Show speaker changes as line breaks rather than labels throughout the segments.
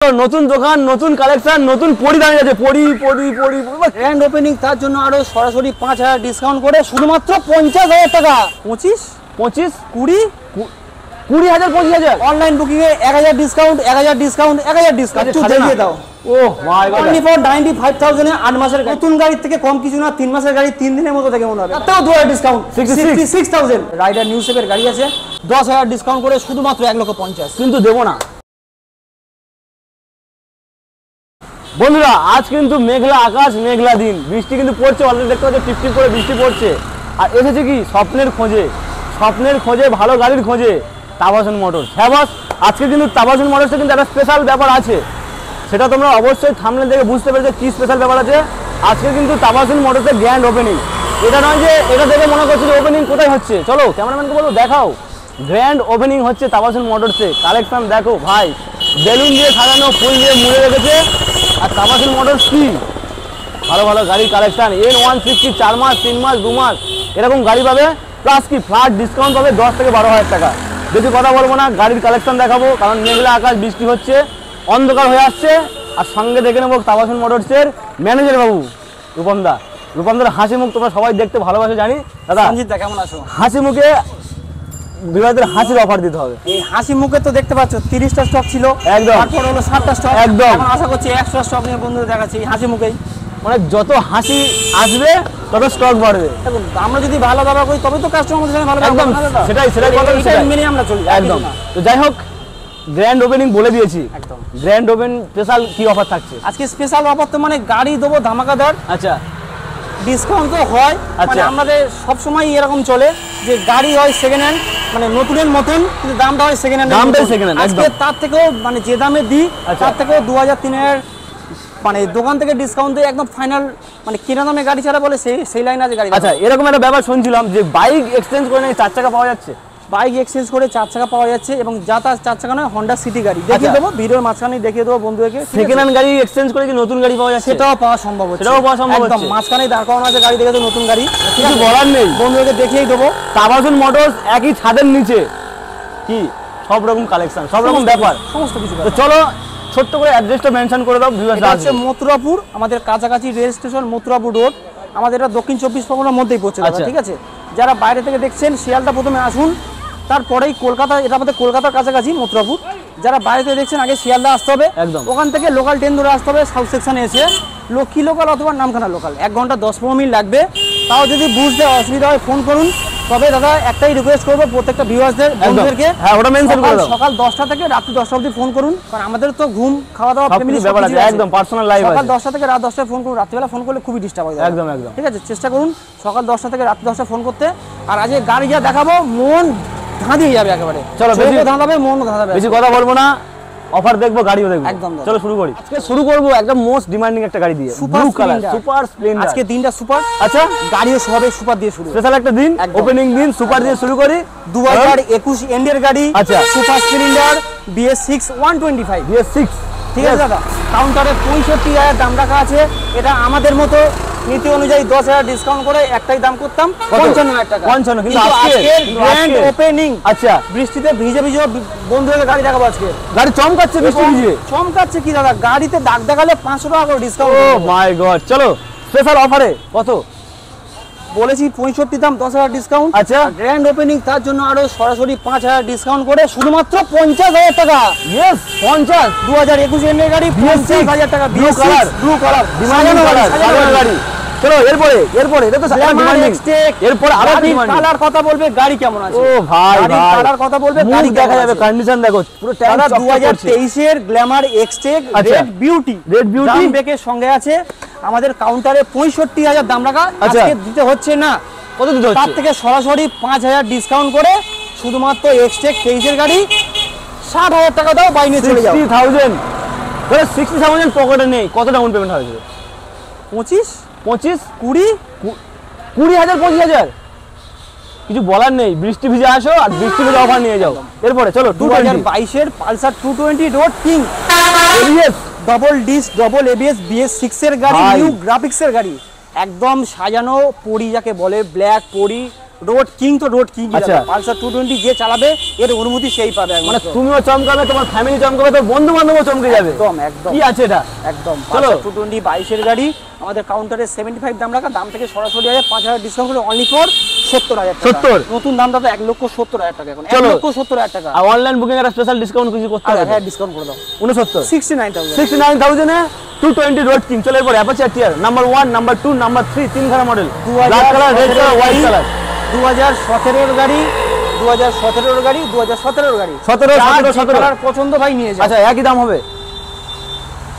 নতুন দোকান, নতুন কালেকশন, নতুন পরি দাঁড়িয়ে আছে। পরি
গ্র্যান্ড ওপেনিং, তার জন্য আরো সরাসরি 5000 ডিসকাউন্ট করে শুধুমাত্র 50,000 টাকা।
25 20
20,000 অনলাইন বুকিং এ 1000 ডিসকাউন্ট 1000 ডিসকাউন্ট 1000 ডিসকাউন্ট দিয়ে দাও।
ওহ মাই গড,
অনলি ফর 95,000 এ 8 মাসের নতুন গাড়ির থেকে কম কিছু না। 3 মাসের গাড়ি 3 দিনের মতো থেকে মনে হবে। তাও 2000 ডিসকাউন্ট 66,000। রাইডার নিউ শেপের গাড়ি আছে 10,000 ডিসকাউন্ট করে শুধুমাত্র 1,50,000
কিন্তু দেবো না। বন্ধুরা আজ কিন্তু মেঘলা আকাশ, মেঘলা দিন, বৃষ্টি কিন্তু পড়ছে। অলরেডি দেখতে পাচ্ছি টিপ টিপ করে বৃষ্টি পড়ছে। আর এসেছে কি স্বপ্নের খোঁজে, ভালো গাড়ির খোঁজে তাবাসন মোটরস। হ্যাঁ বস, আজকে কিন্তু তাবাসন মোটরসে কিন্তু একটা স্পেশাল ব্যাপার আছে। সেটা তোমরা অবশ্যই থাম্বনেল দেখে বুঝতে পেরেছো কি স্পেশাল ব্যাপার আছে। আজকে কিন্তু তাবাসন মোটরসের গ্র্যান্ড ওপেনিং। এটা নয় যে এটা দেখে মনে করছে যে ওপেনিং কোথায় হচ্ছে। চলো ক্যামেরাম্যানকে বলো দেখাও, গ্র্যান্ড ওপেনিং হচ্ছে তাবাসন মোটরসে। কালেকশন দেখো ভাই, বেলুন দিয়ে সাজানো, ফুল দিয়ে মুড়ে রেখেছে। আর তাবাসন মোটরস কি ভালো ভালো গাড়ির কালেকশন। N160 4 মাস 3 মাস 2 মাস এরকম গাড়ি পাবে, প্লাস কি ফ্ল্যাট ডিসকাউন্ট পাবে 10 থেকে 12,000 টাকা। বেশি কথা বলবো না, গাড়ির কালেকশন দেখাবো, কারণ মেঘলা আকাশ, বৃষ্টি হচ্ছে, অন্ধকার হয়ে আসছে। আর সঙ্গে দেখে নেবো তাবাসন মোটরসের ম্যানেজার বাবু রূপমদার হাসি মুখ তোমরা সবাই দেখতে ভালোবাসে জানি। দাদা
সঞ্জিত দা কেমন আছো?
হাসি মুখে বিবাদের হাসির অফার দিতে হবে।
এই হাসি মুখে তো দেখতে পাচ্ছ 30টা স্টক ছিল,
একদম।
তারপর হলো 7টা স্টক,
একদম।
এখন আশা করছি 100 স্টক নিয়ে বন্ধুদের দেখাচ্ছি এই হাসি মুখেই।
মানে যত হাসি আসবে তত স্টক বাড়বে।
দেখুন আমরা যদি ভালো ব্যবহার করি তবে তো কাস্টমার আমাদের সঙ্গে ভালো
একদম, সেটাই
মেনে আমরা চলি
একদম। তো যাই হোক, গ্র্যান্ড ওপেনিং বলে দিয়েছি।
একদম
গ্র্যান্ড ওপেন স্পেশাল কি অফার থাকছে
আজকে? স্পেশাল অফার তো মানে গাড়ি দেবো ধামাকাদার,
আচ্ছা
ডিসকাউন্ট তো হয়। মানে আমাদের সবসময় এরকম চলে যে গাড়ি হয় সেকেন্ড হ্যান্ড, মানে নতুনের মতন, কিন্তু দামটা হয় সেকেন্ড হ্যান্ড।
দামটাই সেকেন্ড হ্যান্ড
আজকে তার থেকেও মানে যে দামে দিই তার থেকেও 2000-3000 মানে দোকান থেকে ডিসকাউন্ট দিয়ে একদম ফাইনাল, মানে কেনা দামে গাড়ি ছাড়া বলে সেই লাইন আছে গাড়ি।
আচ্ছা, এরকম একটা ব্যাপার শুনছিলাম যে বাইক এক্সচেঞ্জ করে নাকি 4 চাকা পাওয়া যাচ্ছে।
বাইক এক্সচেঞ্জ করে 4 চাকা পাওয়া যাচ্ছে, এবং যা তার 4 চাকা নয়, হন্ডা সিটি গাড়ি দেখিয়ে দেবো, ভিডিওর মাঝখানে দেখিয়ে দেবো বন্ধুদেরকে।
সেকেন্ড হ্যান্ড গাড়ি এক্সচেঞ্জ করে কি নতুন গাড়ি পাওয়া যাচ্ছে?
সেটাও পাওয়া সম্ভব হচ্ছে, একদম মাঝখানে দাঁড় করানো আছে গাড়ি, দেখে তো নতুন গাড়ি,
কিছু বলার নেই,
বন্ধুদেরকে দেখিয়েই দেবো।
তাবাসন মোটরস একই ছাদের নিচে কি সব রকম কালেকশন, সব রকম ব্যাপার,
সমস্ত কিছু।
তো চলো ছোট্ট করে অ্যাড্রেসটা মেনশন করে দাও।
এটা হচ্ছে মথুরাপুর, আমাদের কাছাকাছি রেল স্টেশন মথুরাপুর রোড, আমাদের এটা দক্ষিণ 24 পরগনার মধ্যেই পড়ছে। ঠিক আছে, যারা বাইরে থেকে দেখছেন শিয়ালদা প্রথমে আসুন, তারপরেই কলকাতা, এটা আমাদের কলকাতার কাছাকাছি মথুরাপুর। যারা বাইরে থেকে দেখছেন আগে শিয়ালদা আসতে হবে, একদম। ওখান থেকে লোকাল ট্রেন ধরে আসতে হবে, সাউথ সেকশনে এসে লক্ষ্মী লোকাল অথবা নামখানা লোকাল 1 ঘন্টা 10-15 মিনিট লাগবে। তাও যদি বুঝতে অসুবিধা হয় ফোন করুন। তবে দাদা একটাই রিকোয়েস্ট করবো প্রত্যেকটা ভিউয়ার্সদের, বন্ধুদেরকে, সকাল 10টা থেকে রাত্রি 10টা অবধি ফোন করুন, কারণ আমাদের তো ঘুম খাওয়া দাওয়া ফ্যামিলি ব্যাপার আছে, একদম পার্সোনাল লাইফ আছে। সকাল 10টা থেকে রাত 10টায় ফোন করুন, রাত্রিবেলা ফোন করলে খুবই ডিস্টার্ব হয়। একদম একদম, ঠিক আছে, চেষ্টা করুন সকাল 10টা থেকে রাত্রি 10টা ফোন করতে। আর আজকে গাড়ি যা দেখাবো মন ধাঁধিয়ে যাবে একেবারে। চলো ধাঁধাবে, মন ধাঁধাবে,
বেশি কথা বলবো না, অফার দেখবো, গাড়িও দেখবো, একদম। চলো শুরু করি। আজকে শুরু করবো একদম মোস্ট ডিমান্ডিং একটা গাড়ি দিয়ে, ব্লু কালার সুপার স্প্লেন্ডার।
আজকে দিনটা সুপার,
আচ্ছা
গাড়িও সবে সুপার দিয়ে শুরু,
স্পেশাল একটা দিন, ওপেনিং দিন, সুপার দিয়ে শুরু করি।
2021 এন্ডের গাড়ি,
আচ্ছা,
সুপার স্প্লেন্ডার BS6 125
BS6,
ঠিক আছে দাদা। কাউন্টারে 65,000 দাম রাখা আছে। এটা আমাদের মতো নীতি অনুযায়ী 10,000 ডিসকাউন্ট করে একটাই দাম করতাম 55,000 টাকা।
55, কিন্তু
আজকে গ্র্যান্ড ওপেনিং।
আচ্ছা,
বৃষ্টিতে ভিজে বন্ধুদের গাড়ি দেখাবো আজকে।
গাড়ি চমকাচ্ছে, বৃষ্টি ভিজে
চমকাচ্ছে কি দাদা, গাড়িতে দাগ দেখালে 500 টাকা করে ডিসকাউন্ট।
ও মাই গড, চলো স্পেশাল অফারে কত
বলেছি 65 দাম, 10,000 ডিসকাউন্ট।
আচ্ছা,
গ্র্যান্ড ওপেনিং, তার জন্য আরো সরাসরি 5,000 ডিসকাউন্ট করে শুধুমাত্র 50,000 টাকা।
ইয়েস 50,
2021 এর গাড়ি 50,000 টাকা, ব্লু কালার
ডিমান্ডিং গাড়ি। চলো এরপরে এটা তো ডিমান্ডিং, এরপর আরো
কালার কথা বলবে গাড়ি কেমন আছে।
ও ভাই
কালার কথা বলবে, গাড়ি
দেখা যাবে, কন্ডিশন দেখো পুরো
টানা। 2023 এর গ্ল্যামার এক্সটেক রেড বিউটি বেকের সঙ্গে আছে। আমাদের কাউন্টারে 65,000 দাম রাখা, আজকে দিতে হচ্ছে না,
কত দিতে হচ্ছে?
তার থেকে সরাসরি 5,000 ডিসকাউন্ট করে শুধুমাত্র এক্সটেক 23 এর গাড়ি 60,000 টাকা দাও, বাই নিয়ে চলে যাও।
60,000 ধরে 60,000 পকেটে নেই, কত ডাউন পেমেন্ট হয়েছে?
25
20 20,000 25,000, কিছু বলার নেই। বৃষ্টি ভিজে আসো আর বৃষ্টি ভিজে অফার নিয়ে যাও। এরপরে চলো
2022 এর Pulsar 220 road king,
ABS
double disc double ABS BS6 এর গাড়ি, নিউ গ্রাফিক্স এর গাড়ি, একদম সাজানো পরি যাকে বলে, ব্ল্যাক পরি, রোড কিং তো রোড কিং।
আচ্ছা।
পালসার 220 যে চালাবে এর অনুভূতি সেই পাবে একমাত্র।
মানে তুমিও চমকাবে, তোমার ফ্যামিলি চমকাবে, তোর বন্ধু বান্ধবও চমকে যাবে।
একদম একদম।
কি আছে এটা?
একদম
চলো।
220 22 গাড়ি আমাদের কাউন্টারে 75 দাম রাখা, দাম থেকে সরাসরি 5000 ডিসকাউন্ট করে অনলি ফর 70000 টাকা।
70?
নতুন দাম দাদা 1,70,000 টাকা এখন।
চলো।
1,70,000 টাকা।
আর অনলাইন বুকিং এর স্পেশাল ডিসকাউন্ট কিছু করতে হবে?
হ্যাঁ ডিসকাউন্ট করে দাও।
69
69,000
69,000 এ 220 রোড কিং। চলো এরপর অ্যাপাচি টিয়ার নাম্বার 1, নাম্বার 2, নাম্বার 3 তিনখানা model, black colour, red colour, white colour.
2017 গাড়ি, 2017 গাড়ি, 2017 গাড়ি।
17
কালার পছন্দ ভাই নিয়ে যাও।
আচ্ছা একই দাম হবে?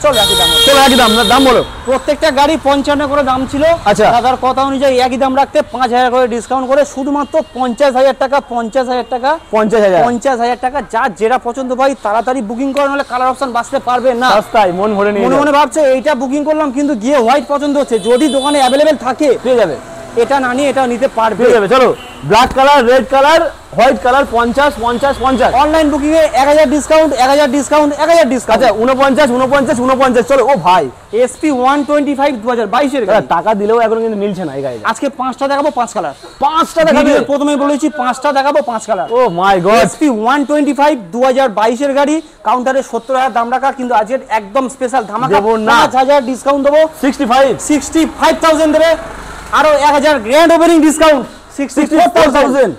চলো একই দাম হবে।
চলো একই দাম, দাম বলো।
প্রত্যেকটা গাড়ি 55 করে দাম ছিল।
আচ্ছা।
দাদার কথা অনুযায়ী একই দাম রাখতে 5000 করে ডিসকাউন্ট করে শুধুমাত্র 50,000 টাকা। 50,000 টাকা।
50,000
50,000 টাকা। যার যেটা পছন্দ ভাই তাড়াতাড়ি বুকিং করে, নাহলে কালার অপশন বাঁচতে পারবে না।
সস্তায় মন ভরে নিয়ে
মনে মনে ভাবছে এইটা বুকিং করলাম কিন্তু গিয়ে হোয়াইট পছন্দ হচ্ছে, যদি দোকানে অ্যাভেলেবেল থাকে
পেয়ে যাবে,
এটা না নিয়ে এটা নিতে পারবে।
পেয়ে যাবে। চলো black colour, red colour, white colour 50 50 50।
Online booking এ 1000 ডিসকাউন্ট, 1000 ডিসকাউন্ট, 1000 ডিসকাউন্ট।
আচ্ছা 49 49 49। চলো ও ভাই
SP 125 2022 এর গাড়ি।
টাকা দিলেও এখন কিন্তু মিলছে না এই গাড়িটা।
আজকে 5টা দেখাবো 5 কালার।
5টা দেখাবে?
ভিডিওর প্রথমেই বলেছি 5টা দেখাবো 5 কালার।
ও মাই গড।
SP 125 2022 এর গাড়ি, কাউন্টারে 70,000 দাম রাখা, কিন্তু আজকে একদম স্পেশাল ধামাকা।
দেবো না।
5000 ডিসকাউন্ট দেবো।
65
65,000 দেবে, আরো 1000 grand opening discount. 64,000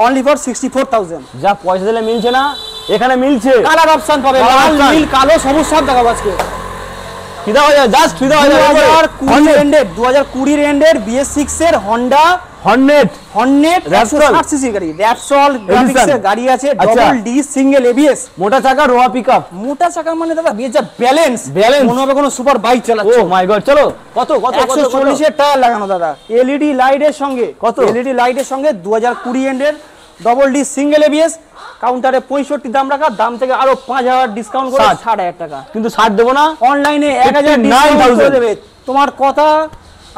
only for 64,000।
যা পয়সা দিলে মিলছে না, এখানে মিলছে।
কালার অপশন পাবে,
Color
লাল
option।
নীল কালো সবুজ সব দেখাবো আজকে।
ফিদা হয়ে যায়, জাস্ট ফিদা হয়ে যায়।
2020 এন্ডেড, 2020 এন্ডেড BS6 এর Honda
Hornet
Hornet
Repsol।
160 CC গাড়ি, র্যাপসল গ্রাফিক্স এর গাড়ি আছে,
আচ্ছা।
Double D single ABS।
মোটা চাকা রোয়া পিকআপ।
মোটা চাকা মানে দাদা যা ব্যালেন্স,
Balance।
মনে হবে কোনো সুপার বাইক
ও
চালাচ্ছে।
মাই গড। চলো কত কত কত
140 এর টায়ার লাগানো দাদা, এলইডি লাইটের সঙ্গে।
কত?
এলইডি লাইটের সঙ্গে 2020 এন্ডের ডবল ডি সিঙ্গেল ABS, কাউন্টারে 65 দাম রাখা, দাম থেকে আরো 5000 ডিসকাউন্ট করে 60,000 টাকা।
কিন্তু 60 দেবো না,
অনলাইনে 1000 ডিসকাউন্ট করে দেবে। তোমার কথা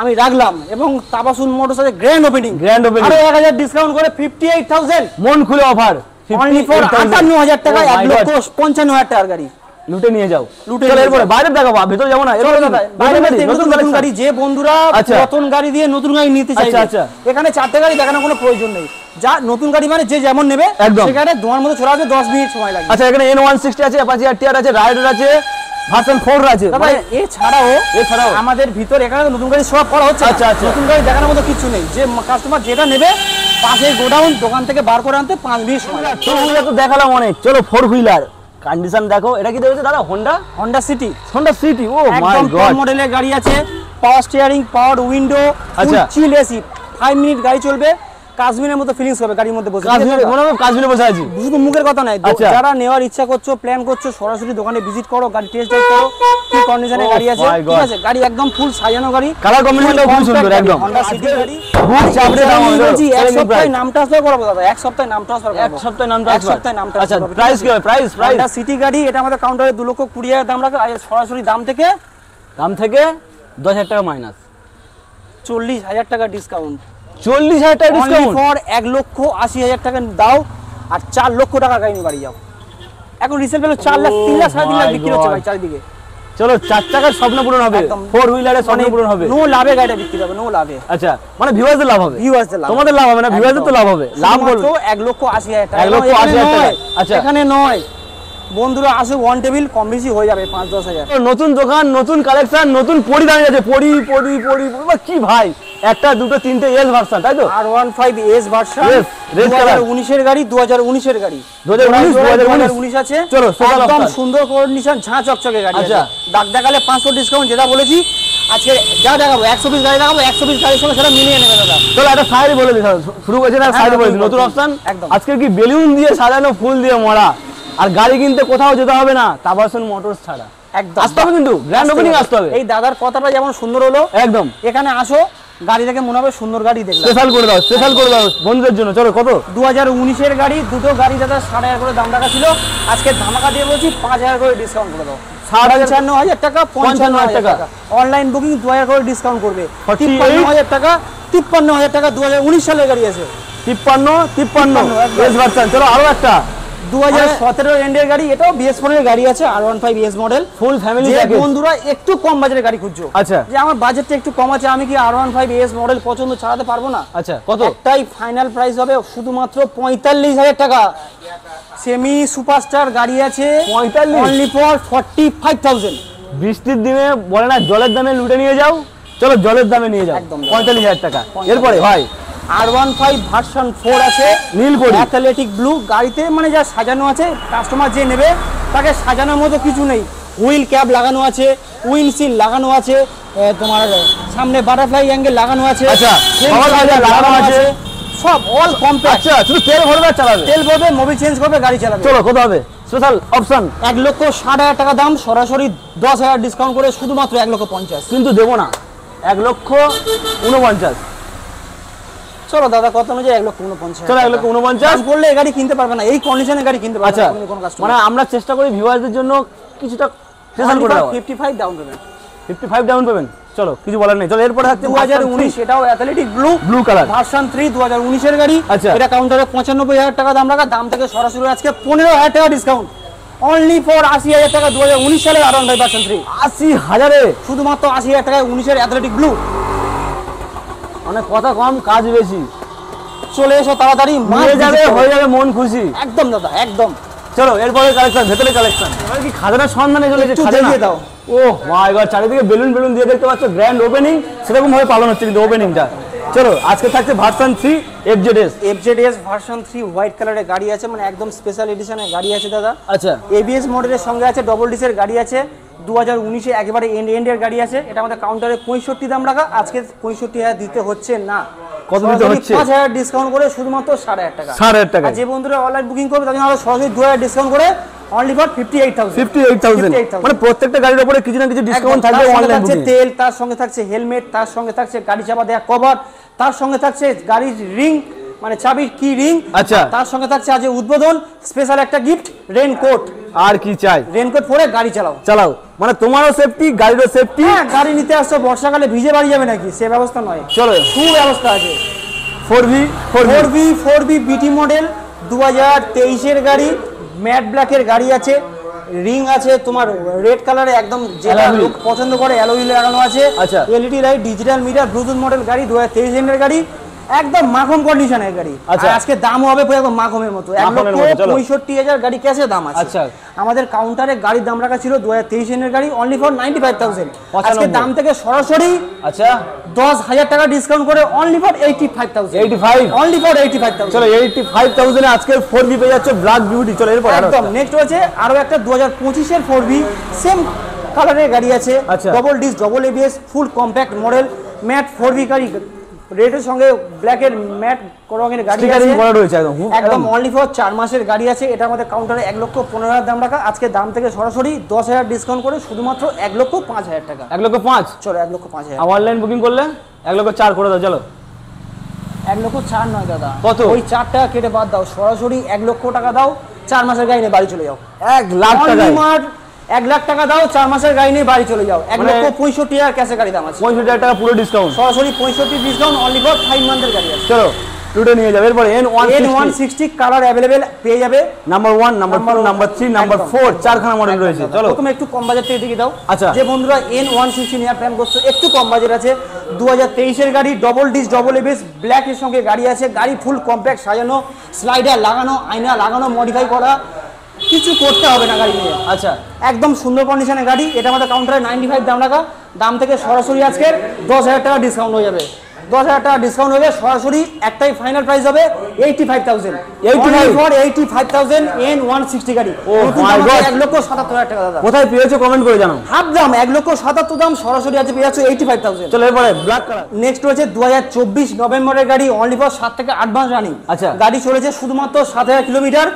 আমি রাখলাম, এবং তাবাসুন মোটরস আছে গ্র্যান্ড ওপেনিং,
গ্র্যান্ড ওপেনিং
আরো 1000 ডিসকাউন্ট করে 58,000
মন খুলে অফার।
অনলি ফর 58,000 টাকা। 1,55,000 টাকার গাড়ি
লুটে নিয়ে যাও।
লুটে
চলো
নিয়ে
এরপরে বাইরে দেখাবো, ভেতরে যাবো না। এরপরে
নতুন গাড়ি, যে বন্ধুরা
আচ্ছা।
নতুন গাড়ি দিয়ে নতুন গাড়ি নিতে চাইছে,
আচ্ছা, আচ্ছা।
এখানে 4টে গাড়ি দেখানোর কোনো প্রয়োজন নেই। যা নতুন গাড়ি মানে যে যেমন নেবে
একদম।
সেখানে তোমার মধ্যে চলে আসবে, 10 মিনিট সময় লাগবে।
আচ্ছা এখানে N160 আছে, অ্যাপাচি আরটিআর আছে, রাইডার আছে, ভার্সন 4 আছে।
তবে এছাড়াও আমাদের ভিতর এখানে তো নতুন গাড়ি সব করা হচ্ছে।
আচ্ছা, আচ্ছা।
নতুন গাড়ি দেখানোর মতো কিছু নেই, যে কাস্টমার যেটা নেবে পাশে গোডাউন, দোকান থেকে বার করে আনতে 5 মিনিট সময় লাগে।
টু হুইলার তো দেখালাম অনেক, চলো 4 হুইলার কন্ডিশন দেখো। এটা কি দেখছো দাদা?
Honda City
Honda City. Oh my
একদম টপ
গড।
মডেলের গাড়ি আছে, পাওয়ার স্টিয়ারিং, পাওয়ার উইন্ডো,
আচ্ছা।
চিল এসি, 5 মিনিট গাড়ি চলবে, কাশ্মীরের মতো ফিলিংস হবে গাড়ির মধ্যে বসে।
কাশ্মীরে বসে আছি।
শুধু মুখের কথা নাই,
আচ্ছা।
যারা নেওয়ার ইচ্ছা করছো, প্ল্যান করছো, সরাসরি দোকানে ভিজিট করো, গাড়ি টেস্ট ড্রাইভ করো, কি কন্ডিশনে
Oh
গাড়ি আছে,
my
ঠিক
God।
আছে? গাড়ি একদম ফুল সাজানো গাড়ি,
কালার কম্বিনেশনটাও খুব সুন্দর একদম।
হন্ডা সিটি গাড়ি।
বুক চাপড়ে দাম
আমি
হলো।
বলছি এক
Selling
সপ্তাহে
price।
নাম ট্রান্সফার করবো দাদা, এক সপ্তাহে নাম ট্রান্সফার করবো।
এক সপ্তাহে নাম
এক
ট্রান্সফার।
সপ্তাহে নাম
আচ্ছা
ট্রান্সফার।
প্রাইস কি হবে? প্রাইস
হন্ডা সিটি গাড়ি, এটা আমাদের কাউন্টারে 2,20,000 দাম রাখা, আর সরাসরি দাম থেকে
10,000 টাকা মাইনাস,
40,000 টাকা ডিসকাউন্ট।
40,000 টাকা
অনলি
ডিসকাউন্ট।
ফর 1,80,000 টাকা দাও, আর 4 লক্ষ টাকা গাড়ি নিয়ে বাড়ি যাও। এখন রিসেল ভ্যালু 4 লাখ, 3 লাখ, 3.5 লাখ বিক্রি হচ্ছে ভাই চারিদিকে।
চলো 4 চাকার স্বপ্ন পূরণ হবে,
একদম।
4 হুইলারের স্বপ্ন পূরণ হবে।
নো লাভে গাড়িটা বিক্রি হবে, নো লাভে।
আচ্ছা মানে ভিউয়ারদের লাভ হবে,
ভিউয়ার্সদের লাভ,
তোমাদের লাভ হবে না, ভিউয়ারদের তো লাভ হবে। লাভ বলবো
1,80,000 টাকা।
1,80,000 টাকা। আচ্ছা।
এখানে নয় বন্ধুরা, আসে ওয়ান টেবিল কম বেশি হয়ে যাবে 5-10 হাজার।
নতুন দোকান, নতুন কালেকশন, নতুন পরি দাঁড়িয়ে আছে। পরি কি ভাই, একটা দুটো তিনটে এস ভার্সন, তাই তো?
R15S version,
Yes, red color।
2019 এর গাড়ি, 2019 এর গাড়ি,
2019
আছে।
চলো, total
একদম
option।
সুন্দর কন্ডিশন, ঝাঁ চকচকে গাড়ি আছে।
আচ্ছা।
দাগ দেখালে 500 ডিসকাউন্ট, যেটা বলেছি আজকে যা দেখাবো 120 গাড়ি দেখাবো, 120 গাড়ির সঙ্গে সেটা মিলিয়ে নেবে দাদা।
চলো একটা সাইড বলে দিই, শুরু করেছে না, সাইড বলে দিই, নতুন অপশন
একদম।
আজকে কি বেলুন দিয়ে সাজানো, ফুল দিয়ে মরা, আর গাড়ি কিনতে কোথাও যেতে হবে না তাবাসুন মোটরস ছাড়া।
একদম
আসতে হবে, কিন্তু গ্র্যান্ড ওপেনিং আসতে হবে।
এই দাদার কথাটা যেমন সুন্দর হলো,
একদম
এখানে আসো, গাড়ি দেখে মনে হবে সুন্দর গাড়ি দেখলাম।
স্পেশাল করে দাও, স্পেশাল করে দাও বন্ধুদের জন্য। চলো কত?
2019 এর গাড়ি, দুটো গাড়ি দাদা 60,000 করে দাম রাখা ছিল, আজকে ধামাকা দিয়ে বলছি 5,000 করে ডিসকাউন্ট করে দাও। 55,000 টাকা, 55,000 টাকা। অনলাইন বুকিং 2,000 করে ডিসকাউন্ট করবে। 53,000 টাকা, 53,000 টাকা 2019 সালের গাড়ি আছে।
53
একদম।
S version. চলো আরো একটা
2017 এন্ডের গাড়ি, এটাও BS4 এর গাড়ি আছে, R15 ES model,
full family
যে
প্যাকেজ।
বন্ধুরা একটু কম বাজেটের গাড়ি খুঁজছো,
আচ্ছা,
যে আমার বাজেটটা একটু কম আছে, আমি কি R15 ES মডেল পছন্দ চালাতে পারবো না?
আচ্ছা, কত?
একটাই ফাইনাল প্রাইস হবে শুধুমাত্র 45,000 টাকা। সেমি সুপারস্টার গাড়ি আছে
45
অনলি ফর 45,000।
বৃষ্টির দিনে বলে না জলের দামে লুটে নিয়ে যাও, চলো জলের দামে নিয়ে যাও,
একদম
45,000 টাকা। এরপরে ভাই
R15 ভার্সন 4 আছে,
নীলপরি
অ্যাথলেটিক ব্লু। গাড়িতে মানে যা সাজানো আছে, কাস্টমার যে নেবে তাকে সাজানোর মতো কিছু নেই। হুইল ক্যাপ লাগানো আছে, উইন্ডশিল্ড লাগানো আছে, তোমার সামনে বাটারফ্লাই অ্যাঙ্গেল লাগানো আছে,
আচ্ছা,
Frame
সবার
slider
কাছে লাগানো আছে,
সব অল কমপ্লিট।
আচ্ছা, শুধু তেল ভরবে আর চালাবে,
তেল ভরবে, মোবিল চেঞ্জ করবে, গাড়ি চালাবে।
চলো কত হবে স্পেশাল অপশন?
1,60,000 টাকা দাম, সরাসরি 10,000 ডিসকাউন্ট করে শুধুমাত্র 1,50,000।
কিন্তু দেবো না, 1,49,000।
চলো দাদা, কত অনুযায়ী 1,49,000।
চলো 1,49,000
বললে এই গাড়ি কিনতে পারবে না, এই কন্ডিশনে গাড়ি কিনতে পারবে
আচ্ছা,
না কোনো কাস্টমার।
মানে আমরা চেষ্টা করি ভিউয়ারদের জন্য কিছুটা স্পেশাল করে দেওয়া।
55 ডাউন পেমেন্ট,
55 ডাউন পাবেন। চলো কিছু বলার নেই, চলো এরপরে থাকছে
2019, এটাও অ্যাথলেটিক ব্লু
কালার
ভার্সন 3 2019 এর গাড়ি।
আচ্ছা,
এটা কাউন্টারে 95,000 টাকা দাম রাখা, দাম থেকে সরাসরি আজকে 15,000 টাকা ডিসকাউন্ট, অনলি ফর 80,000 টাকা। 2019 সালের R15 ভার্সন 3
80,000-এ
শুধুমাত্র 80,000 টাকায় 19 এর অ্যাথলেটিক ব্লু।
মানে কথা কম কাজ বেশি,
চলে এসো তাড়াতাড়ি,
হয়ে যাবে মন খুশি।
একদম দাদা, একদম।
চলো এরপরে কালেকশন, ভেতরে কালেকশন। এবার কি খাজানার সন্ধানে চলেছে?
একটু
খাজানা
দেখিয়ে দাও।
ও মাই গড, চারিদিকে বেলুন বেলুন দিয়ে দেখতে পাচ্ছ, গ্র্যান্ড ওপেনিং সেরকম ভাবে পালন হচ্ছে কিন্তু ওপেনিংটা। চলো আজকে থাকছে ভার্সন 3
FZS ভার্সন 3 হোয়াইট কালারের গাড়ি আছে, মানে একদম স্পেশাল এডিশনের গাড়ি আছে দাদা।
আচ্ছা,
ABS মডেলের সঙ্গে আছে, ডবল ডিসের গাড়ি আছে, 2019 একেবারে এন্ডের গাড়ি আছে। এটা আমাদের কাউন্টারে 65 দাম রাখা, আজকে 65,000 দিতে হচ্ছে না।
কত দিতে হচ্ছে?
5,000 ডিসকাউন্ট করে শুধুমাত্র 7,500 টাকা।
7,500 টাকা।
আর যে বন্ধুরা অনলাইন বুকিং করবে তাদের জন্য সরাসরি 2,000 ডিসকাউন্ট করে অনলি ফর 58,000।
58,000 মানে প্রত্যেকটা গাড়ির উপরে কিছু না কিছু ডিসকাউন্ট থাকবে। অনলাইন বুকিং,
তেল, তার সঙ্গে থাকছে হেলমেট, তার সঙ্গে থাকছে গাড়ি চাপা দেওয়া কভার, তার সঙ্গে থাকছে গাড়ির রিং, মানে চাবির কি রিং।
আচ্ছা,
তার সঙ্গে থাকছে আজ উদ্বোধন স্পেশাল একটা গিফট, রেনকোট।
আর কি চাই?
রেনকোট পরে গাড়ি চালাও,
মানে তোমারও সেফটি, গাড়িরও সেফটি।
হ্যাঁ, গাড়ি নিতে আসছো বর্ষাকালে ভিজে বাড়ি যাবে নাকি, সে ব্যবস্থা নয়।
চলো
সুব্যবস্থা আছে।
4V
BT মডেল 2023 এর গাড়ি, ম্যাট ব্ল্যাকের গাড়ি আছে, রিং আছে তোমার রেড কালারে, একদম যেটা লোক পছন্দ করে, অ্যালয় লাগানো আছে।
আচ্ছা,
LED light, digital meter, Bluetooth model গাড়ি, 2023 এর গাড়ি, একদম মাখন কন্ডিশনের গাড়ি।
আচ্ছা,
আজকে দাম হবে পুরো একদম মাখনের মতো, 1,65,000 গাড়ি ক্যাশে দাম আছে।
আচ্ছা,
আমাদের কাউন্টারে গাড়ির দাম রাখা ছিল 2023 এর গাড়ি অনলি ফর 95,000, আজকে দাম থেকে সরাসরি
আচ্ছা
10,000 টাকা ডিসকাউন্ট করে অনলি ফর 85,000।
85
only for 85,000।
চলো 85,000 এ আজকে 4V পেয়ে যাচ্ছে ব্ল্যাক বিউটি। চলো এরপর
একদম নেক্সট হচ্ছে আরো একটা 2025 এর 4V সেম কালারের গাড়ি আছে, ডবল ডিস্ক, ডবল ABS, ফুল কম্প্যাক্ট মডেল, ম্যাট 4V গাড়ি, রেডের সঙ্গে ব্ল্যাকের ম্যাট রঙের গাড়ি আছে, একদম অনলি ফর 4 মাসের গাড়ি আছে। এটা আমাদের কাউন্টারে 1,15,000 দাম রাখা, আজকে দাম থেকে সরাসরি 10,000 ডিসকাউন্ট করে শুধুমাত্র 1,05,000 টাকা।
1,05,000
চলো 1,05,000।
অনলাইন বুকিং করলে 1,04,000 করে দাও। চলো
1,04,000 নয় দাদা,
কত?
ওই 4 টাকা কেটে বাদ দাও, সরাসরি 1,00,000 টাকা দাও, 4 মাসের গাড়ি নিয়ে বাড়ি চলে যাও।
1,00,000 টাকা,
1,00,000 টাকা দাও, 4 মাসের গাড়ি নিয়ে বাড়ি চলে যাও। 1,65,000 ক্যাশে গাড়ি দাম আছে,
65,000 টাকা পুরো ডিসকাউন্ট,
সরাসরি 65 ডিসকাউন্ট, অনলি ফর 5 মান্থের গাড়ি আছে।
চলো টুডে নিয়ে যাবে। এরপর
N160 কালার अवेलेबल পেয়ে যাবে,
নাম্বার 1, নাম্বার 2, নাম্বার 3, নাম্বার 4 চারখানা মডেল রয়েছে। চলো
প্রথমে একটু কম বাজেট থেকে দেখিয়ে দাও।
আচ্ছা,
যে বন্ধুরা N160 নেওয়ার প্ল্যান করছো, একটু কম বাজেট আছে, 2023 এর গাড়ি, double disc, double ABS, black এর সঙ্গে গাড়ি আছে, গাড়ি ফুল কম্প্যাক্ট সাজানো, স্লাইডার লাগানো, আয়না লাগানো, মডিফাই করা, কিছু করতে হবে না গাড়ি নিয়ে।
আচ্ছা,
একদম সুন্দর কন্ডিশনের গাড়ি। এটা আমাদের কাউন্টারে 95 দাম রাখা, দাম থেকে সরাসরি আজকে 10,000 টাকা ডিসকাউন্ট হয়ে যাবে। 10,000 টাকা ডিসকাউন্ট হবে, সরাসরি একটাই ফাইনাল প্রাইস হবে 85,000। 85,000 N160 গাড়ি।
ও মাই গড,
1,77,000 টাকা দাদা।
কোথায় পেয়েছো কমেন্ট করে জানাও।
হাফ দাম 1,77,000 দাম, সরাসরি আছে পেয়ে যাচ্ছে 85,000।
চলো এরপরে ব্ল্যাক কালার।
নেক্সট হচ্ছে 2024 নভেম্বরের গাড়ি, অনলি ফর 7 থেকে 8 মাস রানিং।
আচ্ছা,
গাড়ি চলেছে শুধুমাত্র 7,000 কিলোমিটার।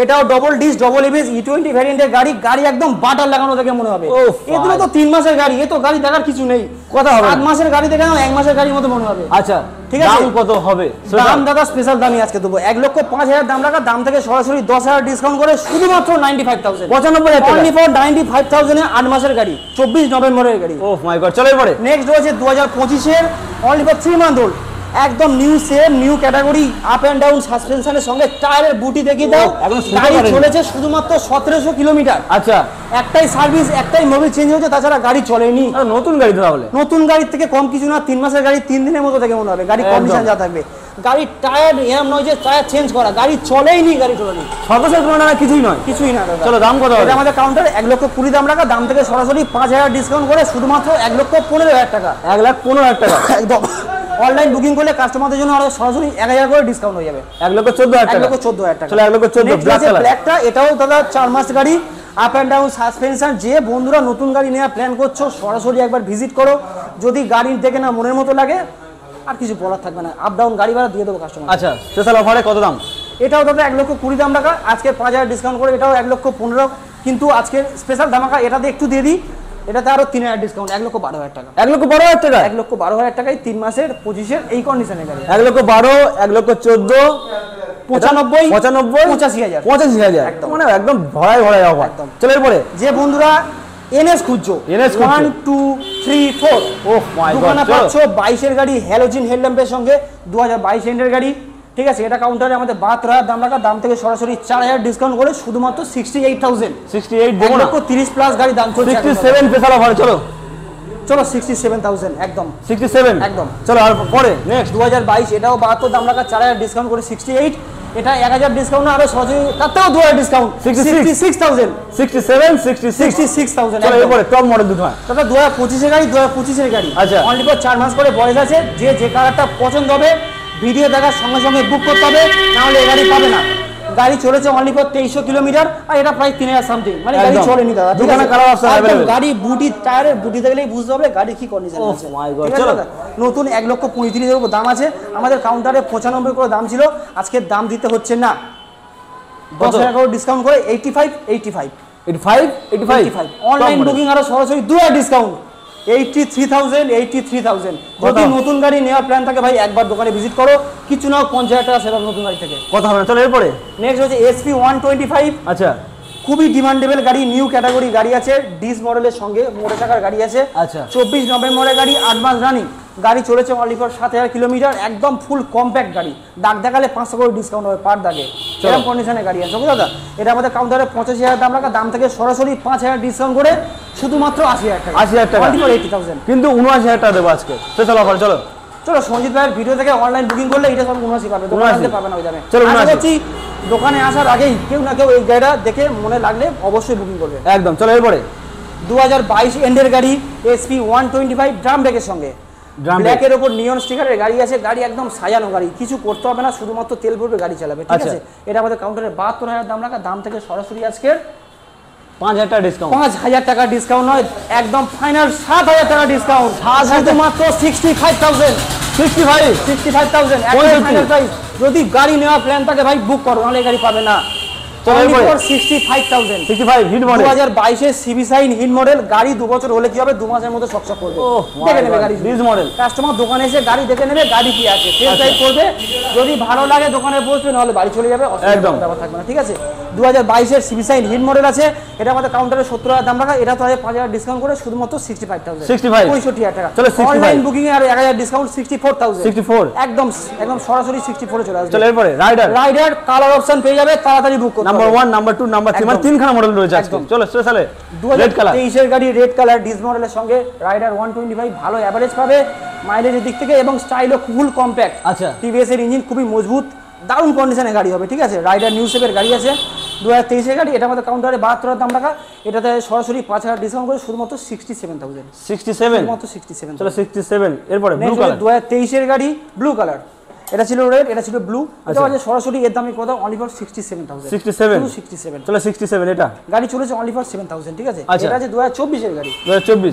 এটাও double disc, double ABS, E20 ভ্যারিয়েন্টের গাড়ি। গাড়ি একদম বাটার লাগানো দেখে মনে হবে। এগুলো তো 3 মাসের গাড়ি, এ তো গাড়ি দেখার কিছু নেই। কথা হবে 7 মাসের গাড়ি দেখে না 1 মাসের গাড়ির মতো মনে হবে।
আচ্ছা
ঠিক আছে,
দাম কত হবে?
দাম দাদা স্পেশাল দামই আজকে দেবো, 1,05,000 দাম রাখা, দাম থেকে সরাসরি 10,000 ডিসকাউন্ট করে শুধুমাত্র 95,000।
95,000
অনলি ফর 95,000 এ 8 মাসের গাড়ি, 24 নভেম্বরের গাড়ি।
ও মাই গড, চলো এরপরে
নেক্সট রয়েছে 2025 এর অনলি ফর 3 মান্থ ওল্ড একদম new same new category up and down সাসপেনশনের সঙ্গে টায়ারের বুটি দেখিয়ে দাও। গাড়ি চলেছে শুধুমাত্র 1700 কিলোমিটার।
আচ্ছা,
একটাই সার্ভিস, একটাই মোবিল চেঞ্জ হয়েছে, তাছাড়া গাড়ি চলেনি।
নতুন গাড়ি তো তাহলে?
নতুন গাড়ির থেকে কম কিছু না, 3 মাসের গাড়ি 3 দিনের মতো থেকে মনে হবে। গাড়ি কন্ডিশন যা থাকবে, গাড়ির টায়ার এরকম নয় যে টায়ার চেঞ্জ করা, গাড়ি চলেইনি, গাড়ি চলেনি।
1700 কোনো না, কিছুই নয়,
কিছুই না দাদা।
চলো দাম কত হবে?
এটা আমাদের কাউন্টার 1,20,000 দাম রাখা, দাম থেকে সরাসরি 5,000 ডিসকাউন্ট করে শুধুমাত্র 1,15,000 টাকা।
1,15,000 টাকা
একদম। অনলাইন বুকিং করলে কাস্টমারদের জন্য আরো সরাসরি 1,000 করে ডিসকাউন্ট হয়ে যাবে।
1,14,000 টাকা।
1,14,000 টাকা।
চলো 1,14,000 ব্ল্যাক কালার।
ব্ল্যাকটা এটাও দাদা 4 মাস গাড়ি, আপ এন্ড ডাউন সাসপেনশন। যে বন্ধুরা নতুন গাড়ি নেওয়ার প্ল্যান করছো সরাসরি একবার ভিজিট করো। যদি গাড়ি দেখে না মনের মতো লাগে, আর কিছু বলার থাকবে না, আপ ডাউন গাড়ি ভাড়া দিয়ে দেবো কাস্টমার।
আচ্ছা, স্পেশাল অফারে কত দাম?
এটাও দাদা 1,20,000 দাম রাখা, আজকে 5,000 ডিসকাউন্ট করে এটাও 1,15,000। কিন্তু আজকে স্পেশাল ধামাকা এটাতে একটু দিয়ে দিই, এটাতে আরো 3,000 ডিসকাউন্ট, 1,12,000 টাকা।
1,12,000 টাকা?
1,12,000 টাকায় 3 মাসের 25-এর এই কন্ডিশনের গাড়ি।
1,12,000, 1,14,000,
95,
85,000,
85,000
একদম মানে একদম ভরায় ভরায় অফার। চলো এরপরে
যে বন্ধুরা এনএস খুঁজছো, 1 2 3 4
ওহ মাই গড,
দোকানে পাচ্ছ 22-এর গাড়ি হ্যালোজিন হেডল্যাম্পের সঙ্গে 2022 এন্ডের গাড়ি। ঠিক আছে, এটা কাউন্টারে আমাদের 72,000 দাম রাখা, দাম থেকে সরাসরি 4,000 ডিসকাউন্ট করে শুধুমাত্র 68,000।
68 দেবো না,
30 প্লাস গাড়ি দাম চলছে।
67 স্পেশাল অফারে। চলো
67,000 একদম।
67
একদম।
চলো আর পরে নেক্সট
2022, এটাও 72 দাম রাখা, 4,000 ডিসকাউন্ট করে 68। এটা 1,000 ডিসকাউন্ট আরো সরাসরি তাতেও 2,000 ডিসকাউন্ট, 66,000।
67 66,000। চলো এরপরে টপ মডেল দুটো হয়
দাদা 2025-এর গাড়ি, 2025-এর গাড়ি।
আচ্ছা,
অনলি ফর 4 মাস করে বয়স আছে। যে কালারটা পছন্দ হবে ভিডিও দেখার সঙ্গে সঙ্গে বুক করতে হবে, না হলে এই গাড়ি পাবে না। গাড়ি চলেছে অনলি ফর 2300 কিলোমিটার, আর এটা প্রায় 3,000 সামথিং, মানে গাড়ি চলেনি দাদা।
দোকানে কালার অপশন अवेलेबल।
গাড়ি বুটি টায়ারের বুটি দেখলেই বুঝতে হবে গাড়ি কি কন্ডিশন আছে।
ও মাই গড, চলো
নতুন 1,35,000 দাম আছে। আমাদের কাউন্টারে 95 করে দাম ছিল, আজকে দাম দিতে হচ্ছে না, 10,000 করে ডিসকাউন্ট করে 85। অনলাইন বুকিং আরো সরাসরি 2,000 ডিসকাউন্ট, 83,000। যদি নতুন গাড়ি নেওয়ার প্ল্যান থাকে ভাই একবার দোকানে ভিজিট করো, কিছু নাও 50,000 টাকা সেটা নতুন গাড়ি থেকে
কথা হবে না। চলো এরপরে
নেক্সট হচ্ছে SP 125।
আচ্ছা,
খুবই ডিমান্ডেবল গাড়ি, নিউ ক্যাটাগরি গাড়ি আছে, ডিস মডেলের সঙ্গে মোটর চাকার গাড়ি আছে।
আচ্ছা,
24 নভেম্বরের গাড়ি, 8 মাস রানিং গাড়ি চলেছে অনলি ফর 7,000 কিলোমিটার। একদম ফুল কম্প্যাক্ট গাড়ি, দাগ দেখালে 500 করে ডিসকাউন্ট হবে পার দাগে, এরকম কন্ডিশনের গাড়ি আছে দাদা। এটা আমাদের কাউন্টারে 85,000 দাম রাখা, দাম থেকে সরাসরি 5,000 ডিসকাউন্ট করে শুধুমাত্র 80,000 টাকা।
80,000 টাকা,
80,000
কিন্তু 79,000 টাকা দেবো আজকে স্পেশাল অফার। চলো
সঞ্জিত ভাইয়ের ভিডিও থেকে অনলাইন বুকিং করলে এটা সব 79 পাবে, দোকানে পাবে না ওই দামে।
চলো
আশা করছি দোকানে আসার আগেই কেউ না কেউ এই গাড়িটা দেখে মনে লাগলে অবশ্যই বুকিং করবে।
একদম। চলো এরপরে
2022 এন্ডের গাড়ি, SP 125 ড্রাম ব্রেকের সঙ্গে, ব্ল্যাকের উপর নিয়ন স্টিকারের গাড়ি আছে। গাড়ি একদম সাজানো গাড়ি, কিছু করতে হবে না, শুধুমাত্র তেল ভরবে গাড়ি চালাবে। ঠিক আছে, এটা আমাদের কাউন্টারে 72,000 দাম রাখা, দাম থেকে সরাসরি আজকে
5,000 টাকা ডিসকাউন্ট।
5,000 টাকা ডিসকাউন্ট নয়, একদম ফাইনাল 7,000 টাকা ডিসকাউন্ট, শুধুমাত্র 65,000। Final price. যদি গাড়ি নেওয়ার প্ল্যান থাকে ভাই বুক করো, নাহলে গাড়ি পাবে না। 65,000
hit model,
2022 CB Shine hit model গাড়ি। 2 বছর হলে কি হবে, 2 মাসের মধ্যে চকচক করবে। দেখে নেবে গাড়ি,
হিট মডেল।
কাস্টমার দোকানে এসে গাড়ি দেখে নেবে, গাড়ি কি আছে টেস্ট ড্রাইভ করবে, যদি ভালো লাগে দোকানে বসবে, নাহলে বাড়ি চলে যাবে,
একদম
ব্যাপার থাকবে না। ঠিক আছে, 2022 সিবি সাইন হিট মডেল আছে। এটা আমাদের কাউন্টারে 70,000 দাম রাখা, এটা তো 5,000 ডিসকাউন্ট করে শুধুমাত্র 65,000। 65,000 টাকা।
চলো
অনলাইন বুকিং এ আর 1,000 ডিসকাউন্ট 64,000।
64
একদম সরাসরি 64 এ চলে আসবে।
চলো এরপরে রাইডার
কালার অপশন পেয়ে যাবে, তাড়াতাড়ি বুক করতে হবে।
নাম্বার 1, নাম্বার 2, নাম্বার 3, মানে তিনখানা মডেল রয়েছে আজকে। চলো স্পেশালে রেড কালার,
2023 এর গাড়ি, রেড কালার ডিস মডেলের সঙ্গে রাইডার 125 ভালো এভারেজ পাবে মাইলেজের দিক থেকে, এবং স্টাইলও ফুল কম্প্যাক্ট।
আচ্ছা,
টিভিএস এর ইঞ্জিন খুবই মজবুত, দারুণ কন্ডিশনের গাড়ি হবে। ঠিক আছে, রাইডার নিউ শেপের গাড়ি আছে, 2023 এর গাড়ি। এটা আমাদের কাউন্টারে 72,000 দাম রাখা, এটাতে সরাসরি 5,000 ডিসকাউন্ট করে শুধুমাত্র 67,000।
67
শুধুমাত্র 67।
চলো 67 এরপরে ব্লু কালার,
2023 এর গাড়ি, ব্লু কালার। এটা ছিল রেড, এটা ছিল ব্লু। এটা আছে সরাসরি এর দামই কত, অনলি ফর 67,000।
67 চলো 67 এটা
গাড়ি চলেছে অনলি ফর 7,000। ঠিক আছে, এটা আছে 2024 এর গাড়ি,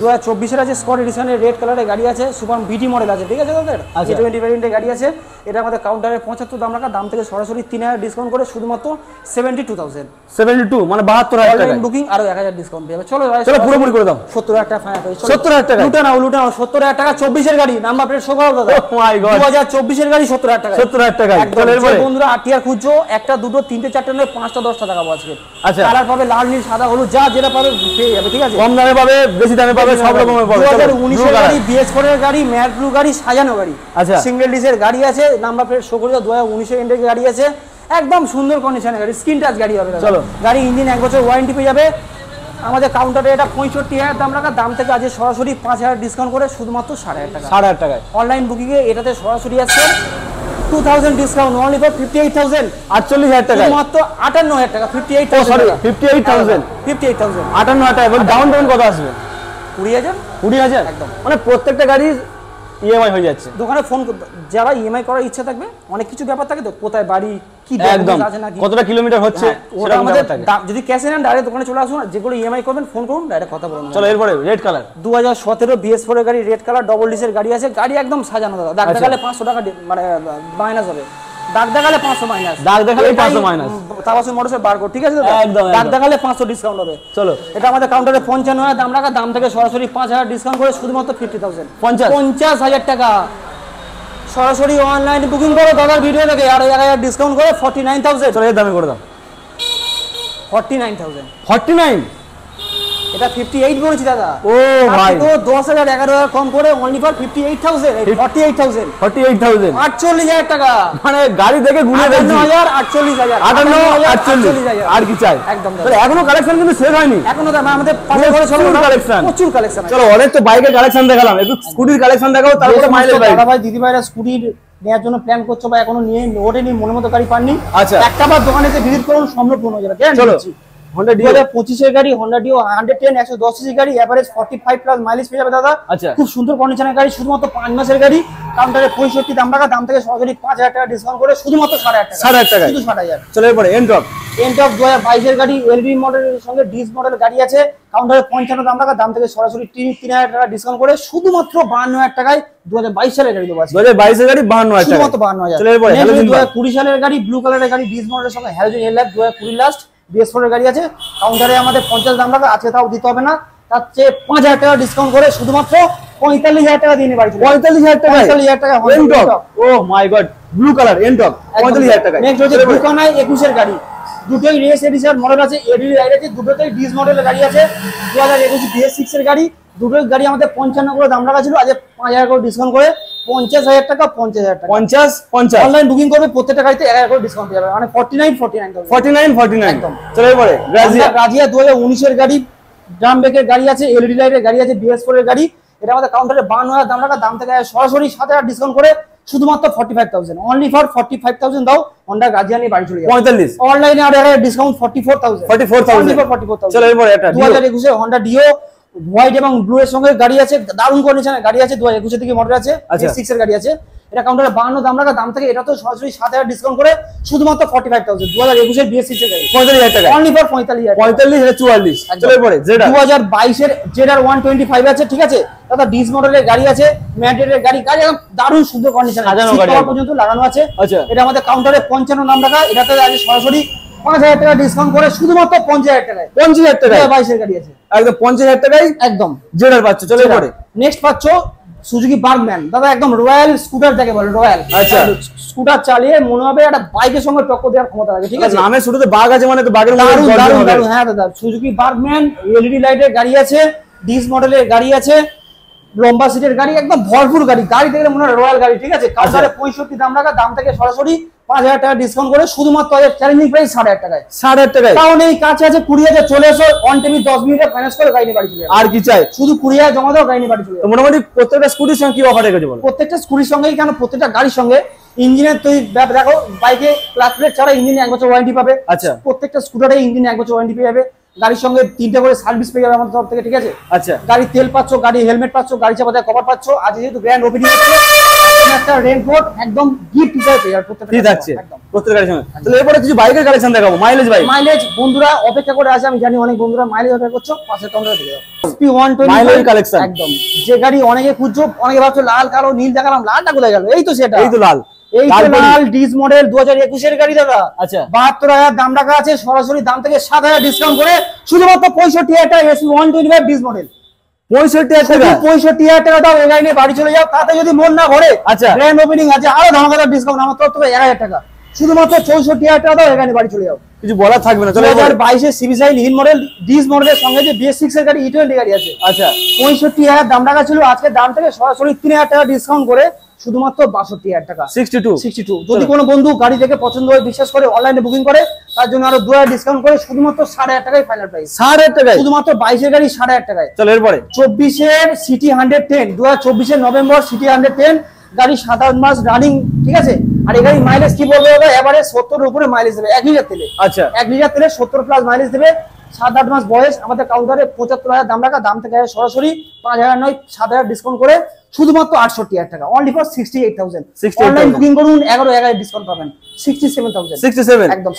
2024 এর আছে স্কট এডিশনের রেড কালারের গাড়ি আছে, সুপার বিটি মডেল আছে। ঠিক আছে দাদা, A20 ভ্যারিয়েন্টের গাড়ি আছে। এটা আমাদের কাউন্টারে 75 দাম রাখা, দাম থেকে সরাসরি 3,000 ডিসকাউন্ট করে শুধুমাত্র 72,000।
72 মানে 72,000 টাকা
বুকিং আরো 1,000 ডিসকাউন্ট পেয়ে যাবে। চলো
পুরোপুরি করে দাও,
70,000 টাকা ফাইনাল করে
70,000 টাকা।
লুটা নাও 70,000 টাকা। 24 এর গাড়ি, নাম্বার প্লেট শো করো দাদা।
ও মাই গড,
2024 এর গাড়ি 70,000 70,000 টাকা,
70,000 টাকা।
একদম। যে বন্ধুরা আরটিআর খুঁজছো, একটা দুটো তিনটে চারটে নয় 5টা 10টা দেখাবো আজকে।
আচ্ছা,
কালার পাবে লাল নীল সাদা হলুদ, যা যেটা পাবে পেয়ে যাবে, ঠিক আছে।
কম দামে পাবে, বেশি দামে পাবে, সব রকমের পাবে।
2019 এর গাড়ি, BS4 এর গাড়ি, ম্যাট ব্লু গাড়ি, সাজানো গাড়ি।
আচ্ছা,
সিঙ্গেল ডিসের গাড়ি আছে, নাম্বার প্লেট শো করে 2019 এর এন্ডের গাড়ি আছে, একদম সুন্দর কন্ডিশনের গাড়ি, স্ক্রিন টাচ গাড়ি হবে।
চলো,
গাড়ি ইঞ্জিন 1 বছর ওয়ারেন্টি পেয়ে যাবে। আমাদের কাউন্টারে এটা 65,000 দাম রাখা, দাম থেকে আজ সরাসরি 5,000 ডিসকাউন্ট করে শুধুমাত্র 7,500 টাকা।
7,500 টাকায়
অনলাইন বুকিং এ এটাতে সরাসরি আছে 2000 ডিসকাউন্ট অনলি ফর 58,000,
48,000 টাকা,
মাত্র 58,000 টাকা, 58,000
সরি
টাকা,
58,000,
58,000,
58,000 টাকা। এবার ডাউন পেমেন্ট কত আসবে?
20,000,
20,000
একদম।
মানে প্রত্যেকটা গাড়ির ইএমআই হয়ে যাচ্ছে।
দোকানে ফোন যারা ইএমআই করার ইচ্ছা থাকবে, অনেক কিছু ব্যাপার থাকে তো, কোথায় বাড়ি কি
একদম,
আছে নাকি
কতটা কিলোমিটার হচ্ছে
ওটা আমাদের যদি ক্যাশে নেন ডাইরেক্ট দোকানে চলে আসুন, যেগুলো ইএমআই করবেন ফোন করুন, ডাইরেক্ট কথা বলুন।
চলো এরপরে রেড কালার
2017 BS4 এর গাড়ি, রেড কালার ডবল ডিসের গাড়ি আছে, গাড়ি একদম সাজানো দাদা। দাগ দেখালে 500 টাকা মানে মাইনাস হবে, দাগ দেখালে 500 মাইনাস,
দাগ দেখালে 500 মাইনাস,
তাবাসু মোটরসের বারকোড, ঠিক আছে দাদা।
একদম,
দাগ দেখালে 500 ডিসকাউন্ট হবে।
চলো,
এটা আমাদের কাউন্টারে 55,000 দাম রাখা, দাম থেকে সরাসরি 5,000 ডিসকাউন্ট করে শুধুমাত্র 50,000, 50,000 টাকা। সরাসরি অনলাইনে বুকিং করো দাদার ভিডিও দেখে, আর 1,000 ডিসকাউন্ট করে 49,000।
চলো এর দামে করে দাও
49,000,
49।
এটা 58 বলেছি দাদা।
ও ভাই,
তো 10,000 11,000 কম করে অনলি ফর 58,000, 48,000,
48,000,
48,000 টাকা।
মানে গাড়ি দেখে গুনে দেখছি
58,000, 48,000,
58,000 আর কি চাই।
একদম
তাহলে এখনো কালেকশন কিন্তু শেষ হয়নি,
এখনো দাদা আমাদের পাশে ঘরে চলো
কালেকশন,
প্রচুর কালেকশন।
চলো অনেক তো বাইকের কালেকশন দেখালাম, একটু স্কুটির কালেকশন দেখাও, তারপরে মাইলেজ বাইক।
দাদা ভাই দিদি ভাইরা স্কুটির নেওয়ার জন্য প্ল্যান করছো বা এখনো নিয়ে ওঠেনি, মনের মতো গাড়ি পাননি,
আচ্ছা,
একটা বার দোকানে এসে ভিজিট করুন, সম্পূর্ণ হয়ে যাবে।
চলো
Honda Dio 2025 এর গাড়ি, Honda Dio 110 110 সিসি গাড়ি, এভারেজ 45 প্লাস মাইলেজ পেয়ে যাবে দাদা।
আচ্ছা,
খুব সুন্দর কন্ডিশনের গাড়ি, শুধুমাত্র 5 মাসের গাড়ি, কাউন্টারে 65 দাম রাখা, দাম থেকে সরাসরি 5,000 টাকা ডিসকাউন্ট করে শুধুমাত্র 7,500 টাকা,
7,500 টাকা,
শুধু 7,000।
চলো এরপরে এনটপ
2022 এর গাড়ি, এলবি মডেলের সঙ্গে ডিস মডেল গাড়ি আছে, কাউন্টারে 55 দাম রাখা, দাম থেকে সরাসরি 3,000 টাকা ডিসকাউন্ট করে শুধুমাত্র 52,000 টাকায় 2022 সালের গাড়ি দেবো।
2022 এর গাড়ি 52,000 টাকা,
শুধুমাত্র 52,000।
চলো এরপরে
2020 সালের গাড়ি, ব্লু কালারের গাড়ি, ডিস মডেলের সঙ্গে হ্যালোজেন এয়ারল্যাগ, 2020 লাস্ট BS4 এর গাড়ি আছে, কাউন্টারে আমাদের 50 দাম রাখা আছে, তাও দিতে হবে না, তার চেয়ে 5,000 টাকা ডিসকাউন্ট করে শুধুমাত্র 45,000 টাকা দিয়ে বাড়ি।
45,000 টাকা,
45,000 টাকা
এনটপ। ও মাই গড, ব্লু কালার এনটপ 45,000 টাকা।
নেক্সট হচ্ছে বুকানাই 21 এর গাড়ি, দুটোই রেস এডিশন মডেল আছে, এডিডি রাইড আছে, দুটোতেই ডিস মডেলের গাড়ি আছে, 2021 BS6 এর গাড়ি, দুটোই গাড়ি আমাদের 55 করে দাম রাখা ছিল, আজ 5,000 করে ডিসকাউন্ট করে 50,000 টাকা, 50,000 টাকা,
50
অনলাইন বুকিং করবে, প্রত্যেকটা গাড়িতে 1,000 করে ডিসকাউন্ট পেয়ে যাবে, মানে 49
একদম। চলো এরপরে
রাজিয়া 2019 এর গাড়ি, ড্রাম ব্রেকের গাড়ি আছে, এলইডি লাইটের গাড়ি আছে, BS4 এর গাড়ি, এটা আমাদের কাউন্টারে 52,000 দাম রাখা, দাম থেকে সরাসরি 7,000 ডিসকাউন্ট করে শুধুমাত্র 45,000, অনলি ফর 45,000 দাও, Honda Grazia নিয়ে বাড়ি চলে যাবে
45,
অনলাইনে আর 1,000 ডিসকাউন্ট 44,000,
44,000। চলো এরপরে এটা
2021 এ Honda Dio হোয়াইট এবং ব্লু এর সঙ্গে গাড়ি আছে, দারুণ কন্ডিশনের গাড়ি আছে, 2021 থেকে মডেল আছে, BS6 এর গাড়ি আছে, এটা কাউন্টারে 52 দাম রাখা, দাম থেকে এটা তো সরাসরি 7,000 ডিসকাউন্ট করে শুধুমাত্র 45,000, 2021 এর BS6 এর গাড়ি
45,000 টাকা,
অনলি ফর 45,000,
45 চলো এরপরে জেডার
2022 এর জেডার 125 আছে, ঠিক আছে দাদা, ডিস মডেলের গাড়ি আছে, ম্যাটেরিয়ালের গাড়ি, গাড়ি একদম দারুণ সুন্দর কন্ডিশন,
সাজানো গাড়ি
পর্যন্ত লাগানো আছে।
আচ্ছা,
এটা আমাদের কাউন্টারে 55 দাম রাখা, এটাতে আজ সরাসরি 5,000 টাকা ডিসকাউন্ট করে শুধুমাত্র 50,000 টাকায়,
50,000 টাকা
22 এর গাড়ি আছে,
একদম 50,000 টাকায়
একদম
জেডার পাচ্ছ। চলো এরপরে
নেক্সট পাচ্ছ সুজুকি বার্গম্যান, দাদা একদম রয়্যাল স্কুটার যাকে বলে, রয়্যাল।
আচ্ছা,
স্কুটার চালিয়ে মনে হবে একটা বাইকের সঙ্গে টক্কর দেওয়ার ক্ষমতা আছে, ঠিক আছে,
নামে শুরুতে বাঘ আছে মানে তো বাঘের মতো
দারুণ
গর্জন
দারুণ
হবে।
দারুণ, হ্যাঁ দাদা সুজুকি বার্গম্যান, এলইডি লাইটের গাড়ি আছে, ডিস মডেলের গাড়ি আছে, লম্বা সিটের গাড়ি, একদম ভরপুর গাড়ি, গাড়ি দেখলে মনে হয় রয়্যাল গাড়ি, ঠিক আছে, কাউন্টারে 65 দাম রাখা, দাম থেকে সরাসরি 5,000 টাকা ডিসকাউন্ট করে শুধুমাত্র চ্যালেঞ্জিং প্রাইস 7,000 টাকায়,
7,000 টাকায়,
কারণ এই কাছে আছে 20,000, চলে এসো অন টেবিল 10 মিনিটে ফাইন্যান্স করে গাড়ি নিয়ে বাড়ি চলে যাবে,
আর কি চাই,
শুধু 20,000 জমা দাও গাড়ি নিয়ে বাড়ি চলে যাবে।
তো মোটামুটি প্রত্যেকটা স্কুটির সঙ্গে কি অফার রেখেছে বলো?
প্রত্যেকটা স্কুটির সঙ্গেই কেন, প্রত্যেকটা গাড়ির সঙ্গে ইঞ্জিনের তুই দেখো, বাইকে ক্লাচ প্লেট ছাড়া ইঞ্জিনে 1 বছর ওয়ারেন্টি পাবে,
আচ্ছা,
প্রত্যেকটা স্কুটারে ইঞ্জিনে 1 বছর ওয়ারেন্টি পেয়ে যাবে, গাড়ির সঙ্গে 3টে করে সার্ভিস পেয়ে যাবে আমাদের তরফ থেকে, ঠিক আছে,
আচ্ছা,
গাড়ি তেল পাচ্ছ, গাড়ি হেলমেট পাচ্ছ, গাড়ি চাপাতে কভার পাচ্ছ, আজ যেহেতু গ্র্যান্ড ওপেনিং হচ্ছে, একটা রেনকোট একদম গিফট হিসেবে পেয়ে যাবে প্রত্যেকটা,
থাকছে প্রত্যেকটা গাড়ির সঙ্গে। তাহলে এরপরে কিছু বাইকের কালেকশন দেখাবো, মাইলেজ বাইক।
মাইলেজ বন্ধুরা অপেক্ষা করে আছে, আমি জানি অনেক বন্ধুরা মাইলেজ অপেক্ষা করছো, পাশের কাউন্টারে দেখে যাও SP120
মাইলেজ কালেকশন,
একদম যে গাড়ি অনেকে খুঁজছো, অনেকে ভাবছো লাল কালো নীল দেখালাম, লালটা কোথায় গেল, এই তো সেটা,
এই তো লাল,
এই তো লাল ডিস মডেল 2021 এর গাড়ি দাদা,
আচ্ছা,
72,000 দাম রাখা আছে, সরাসরি দাম থেকে 7,000 ডিসকাউন্ট করে শুধুমাত্র 65,000 টাকা SP125 ডিস মডেল,
65,000 টাকা,
65,000 টাকা দাও, এই গাড়ি নিয়ে বাড়ি চলে যাও। তাতে যদি মন না ভরে,
আচ্ছা।
গ্র্যান্ড ওপেনিং আছে, আরো ধামাকাদার ডিসকাউন্ট আমার তরফ থেকে 1,000 টাকা, শুধুমাত্র 64,000 টাকা দাও, এই গাড়ি নিয়ে বাড়ি চলে যাও।
কিছু বলার থাকবে না। চলে
2022 এর CB Shine hit model disc মডেলের সঙ্গে যে BS6 এর গাড়ি E20 গাড়ি আছে,
আচ্ছা
65,000 দাম রাখা ছিল, আজকে দাম থেকে সরাসরি 3,000 টাকা ডিসকাউন্ট করে শুধুমাত্র 62,000 টাকা,
62।
যদি কোনো বন্ধু গাড়ি দেখে পছন্দ হয়, বিশ্বাস করে অনলাইনে বুকিং করে, তার জন্য আরো 2,000 ডিসকাউন্ট করে শুধুমাত্র 7,500 টাকায় ফাইনাল প্রাইস।
7,500 টাকায়
শুধুমাত্র 22 এর গাড়ি 7,500 টাকায়।
চলো এরপরে
24 এর সিটি 110, 2024 এর নভেম্বর সিটি 110 গাড়ি, 7 মাস রানিং, ঠিক আছে। আর এই গাড়ি মাইলেজ কি বলবো, এভারেজ 70 এর উপরে মাইলেজ দেবে 1 লিটার তেলে।
আচ্ছা
1 লিটার তেলে 70 প্লাস মাইলেজ দেবে, 7-8 মাস বয়স। আমাদের কাউন্টারে 75,000 দাম রাখা, দাম থেকে সরাসরি 5,000 নয় 7,000 ডিসকাউন্ট করে শুধুমাত্র 68,000 টাকা, অনলি ফর 68,000। অনলাইন বুকিং করুন, 11 ডিসকাউন্ট পাবেন, 67,000।
67
একদম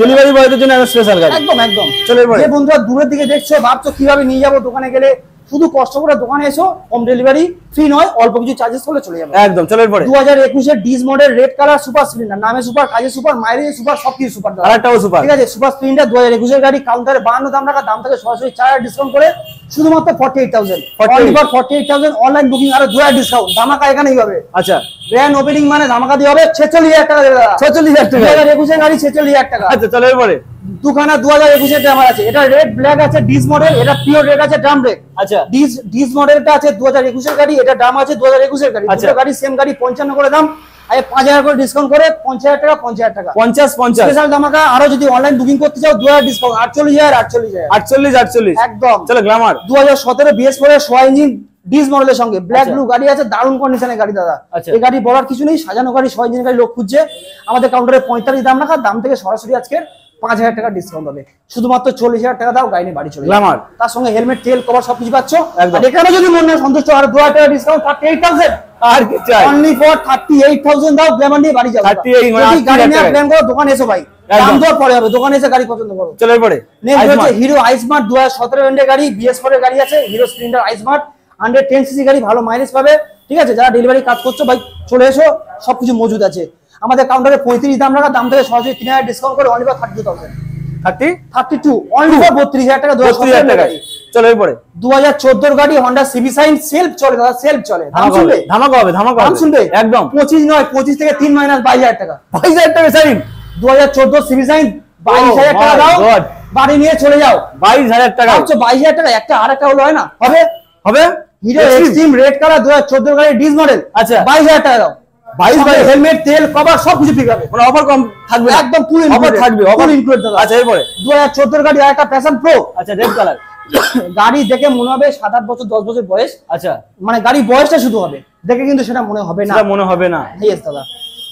ডেলিভারি বয়দের জন্য একটা স্পেশাল গাড়ি।
একদম।
চলো এরপরে
যে বন্ধুরা দূরের দিকে দেখছো, ভাবছো কিভাবে নিয়ে যাবো দোকানে গেলে, শুধু কষ্ট করে দোকানে এসো, হোম ডেলিভারি ফ্রি নয়, অল্প কিছু চার্জেস করে চলে যাবে।
একদম। চলো এরপরে
2021 এর dish model red colour super Splendor, নামে সুপার, কাজে সুপার, মাইলেজে সুপার, সবকিছু সুপার,
আরেকটাও সুপার,
ঠিক আছে। সুপার স্প্লেন্ডার 2021 এর গাড়ি, কাউন্টারে 52 দাম রাখা, দাম থেকে সরাসরি 4,000 ডিসকাউন্ট করে শুধুমাত্র 48,000। 48,000 অনলাইন বুকিং, আরো 2,000 ডিসকাউন্ট, ধামাকা এখানেই হবে।
আচ্ছা
গ্র্যান্ড ওপেনিং মানে ধামাকা দিয়ে হবে 46,000 টাকা দেবে দাদা।
46,000 টাকা
2021 এর গাড়ি 46,000 টাকা।
আচ্ছা চলো এরপরে
দুখানা 2021 এর আমার আছে, এটা রেড ব্ল্যাক আছে ডিস মডেল, এটা পিওর রেড আছে ড্রাম ব্রেক।
আচ্ছা
ডিস মডেলটা আছে 2021 এর গাড়ি, এটা দাম আছে 2021 এর গাড়ি, দুটো গাড়ি সেম গাড়ি, 55 করে দাম, আর 5,000 করে ডিসকাউন্ট করে 50,000 টাকা, 50,000 টাকা
50
স্পেশাল ধামাকা। আরো যদি অনলাইন বুকিং করতে চাও 2,000 ডিসকাউন্ট, 48,000।
একদম। চলো গ্ল্যামার
2017 BS4 এর 6 ইঞ্জিন ডিস মডেলের সঙ্গে ব্ল্যাক ব্লু গাড়ি আছে, দারুণ কন্ডিশনের গাড়ি দাদা।
আচ্ছা।
এই গাড়ি বলার কিছু নেই, সাজানো গাড়ি, 6 ইঞ্জিন গাড়ি লোক খুঁজছে। আমাদের কাউন্টারে 45 দাম রাখা, দাম থেকে সরাসরি আজকে 5,000 টাকা ডিসকাউন্ট হবে, শুধুমাত্র 40,000 টাকা দাও, গাড়ি নিয়ে বাড়ি চলে
গ্ল্যামার,
তার সঙ্গে হেলমেট, তেল, কভার সবকিছু পাচ্ছ।
একদম।
আর এখানে যদি মনে হয় সন্তুষ্ট, আর 2,000 টাকা ডিসকাউন্ট, 38,000।
আর কি চাই,
অনলি ফর 38,000 দাও, গ্ল্যামার নিয়ে বাড়ি যাও।
38 মানে
যদি গাড়ি
80,000
নিয়ে
টাকা।
প্ল্যান করো, দোকানে এসো ভাই,
একদম।
দাম দর পরে হবে, দোকানে এসে গাড়ি পছন্দ করো।
চলো এরপরে
নেক্সট হচ্ছে হিরো আইস্মার্ট 2017 এন্ডের গাড়ি, BS4 এর গাড়ি আছে, হিরো স্প্লেন্ডার আইস্মার্ট 110 সিসি গাড়ি, ভালো মাইলেজ পাবে, ঠিক আছে। যারা ডেলিভারি কাজ করছো ভাই চলে এসো, সবকিছু মজুদ আছে। আমাদের কাউন্টারে 35 দাম রাখা, দাম থেকে সরাসরি 3,000 ডিসকাউন্ট করে অনলি ফর 32,000।
32
অনলি ফর 32,000 টাকা,
32,000 টাকা। চলো এরপরে
2014 এর গাড়ি, হন্ডা সিবি সাইন, সেলফ চলে দাদা, সেলফ চলে। দাম শুনবে,
ধামাকা হবে, ধামাকা
দাম
হবে
শুনবে
একদম।
25 নয়, 25 থেকে 3 মাইনাস 22,000 টাকা।
22,000 টাকা সাইন
2014 সিবি সাইন 22,000 টাকা দাও,
God!
বাড়ি নিয়ে চলে যাও।
22,000 টাকা।
ভাবছো 22,000 টাকা, একটা আরেকটা হলো হয় না, হবে
হবে
হিরো এক্সট্রিম রেড কালার 2014 গাড়ি ডিস মডেল,
আচ্ছা
22,000 টাকা দাও,
22,000
হেলমেট, তেল, কভার সবকিছু ঠিক হবে,
মানে অফার কম থাকবে,
একদম ফুল
অফার থাকবে, অফার
ইনক্লুড দাদা।
আচ্ছা এরপরে
2014 গাড়ি আর একটা প্যাশন প্রো,
আচ্ছা রেড কালার,
গাড়ি দেখে মনে হবে 7-8 বছর 10 বছর বয়স,
আচ্ছা
মানে গাড়ি বয়সটা শুধু হবে, দেখে কিন্তু সেটা মনে হবে না,
সেটা মনে হবে না।
ইয়েস দাদা।